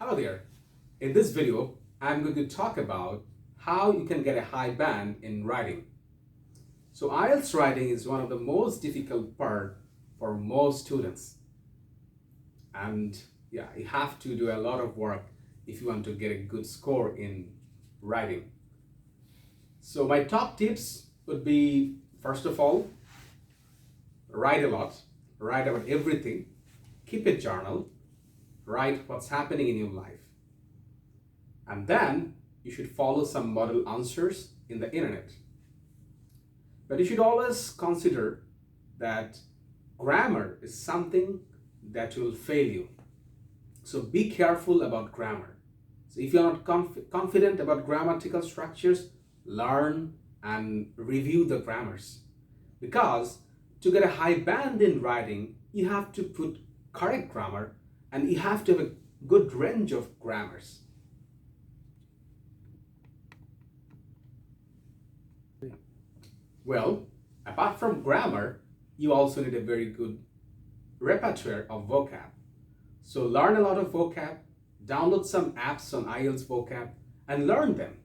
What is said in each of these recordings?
Hello there. In this video, I'm going to talk about how you can get a high band in writing. So IELTS writing is one of the most difficult part for most students. And yeah, you have to do a lot of work if you want to get a good score in writing. So my top tips would be, first of all, write a lot, write about everything, keep a journal, write what's happening in your life. And then you should follow some model answers in the internet. But you should always consider that grammar is something that will fail you. So be careful about grammar. So if you're not confident about grammatical structures, learn and review the grammars. Because to get a high band in writing, you have to put correct grammar and you have to have a good range of grammars. Well, apart from grammar, you also need a very good repertoire of vocab. So learn a lot of vocab, download some apps on IELTS vocab and learn them.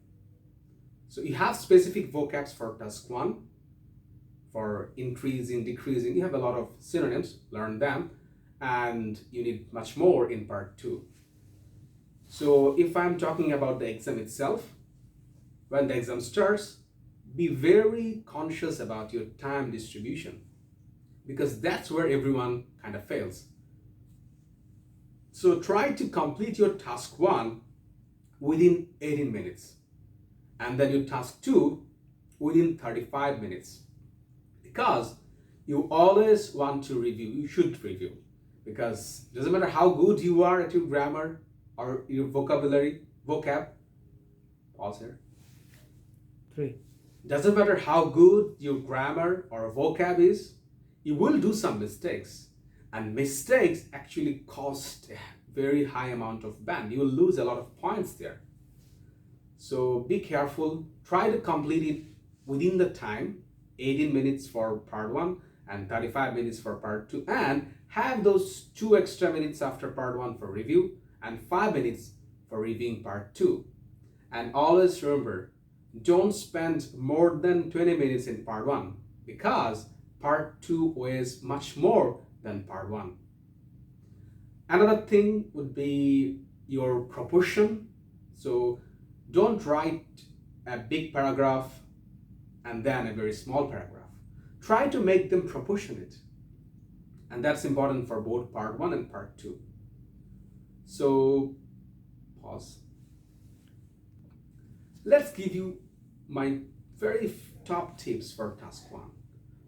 So you have specific vocabs for task 1, for increasing, decreasing, you have a lot of synonyms, learn them, and you need much more in part 2. So if I'm talking about the exam itself, when the exam starts, be very conscious about your time distribution because that's where everyone kind of fails. So try to complete your task 1 within 18 minutes and then your task 2 within 35 minutes because you always want to review, you should review because it doesn't matter how good you are at your grammar or your vocab, pause here. 3. Doesn't matter how good your grammar or vocab is, you will do some mistakes. And mistakes actually cost a very high amount of band. You will lose a lot of points there. So be careful. Try to complete it within the time, 18 minutes for part 1 and 35 minutes for part 2. And have those 2 extra minutes after part 1 for review and 5 minutes for reviewing part 2. And always remember, don't spend more than 20 minutes in part 1 because part 2 weighs much more than part 1. Another thing would be your proportion. So don't write a big paragraph and then a very small paragraph. Try to make them proportionate. And that's important for both part 1 and part 2. So pause. Let's give you my very top tips for task 1.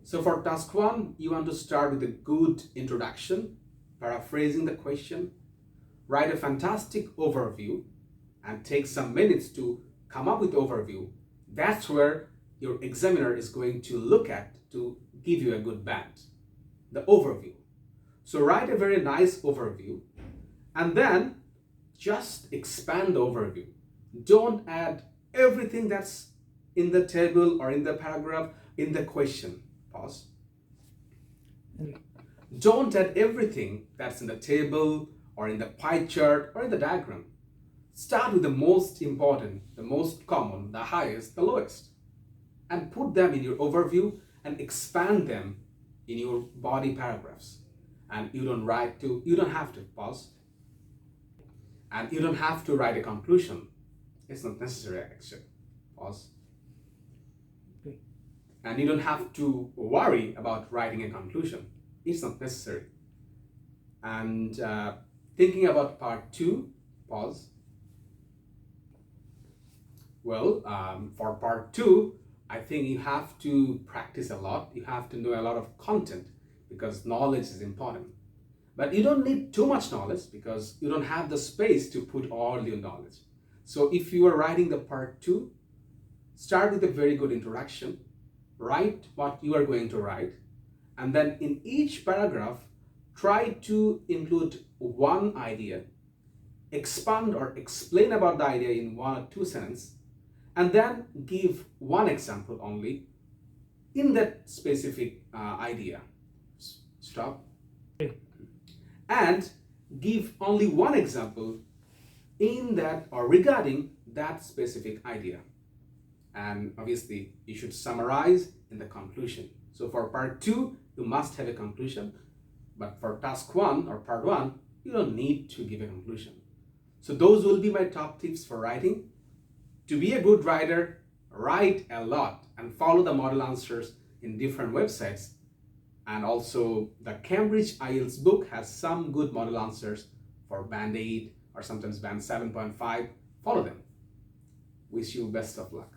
So for task 1, you want to start with a good introduction, paraphrasing the question, write a fantastic overview, and take some minutes to come up with overview. That's where your examiner is going to look at to give you a good band, the overview. So write a very nice overview, and then just expand the overview. Don't add everything that's in the table or in the paragraph in the question. Pause. Don't add everything that's in the table or in the pie chart or in the diagram. Start with the most important, the most common, the highest, the lowest, and put them in your overview and expand them in your body paragraphs. And you don't have to pause. And you don't have to write a conclusion. It's not necessary actually. Pause. Okay. And you don't have to worry about writing a conclusion. It's not necessary. And thinking about part 2, pause. Well, for part 2, I think you have to practice a lot. You have to know a lot of content because knowledge is important. But you don't need too much knowledge because you don't have the space to put all your knowledge. So if you are writing the part 2, start with a very good introduction, write what you are going to write, and then in each paragraph, try to include one idea, expand or explain about the idea in 1 or 2 sentences, and then give one example only in that specific idea. Stop. And give only one example in that or regarding that specific idea. And obviously, you should summarize in the conclusion. So for part 2, you must have a conclusion. But for task 1 or part 1, you don't need to give a conclusion. So those will be my top tips for writing. To be a good writer, write a lot and follow the model answers in different websites. And also the Cambridge IELTS book has some good model answers for band 8 or sometimes band 7.5. Follow them. Wish you best of luck.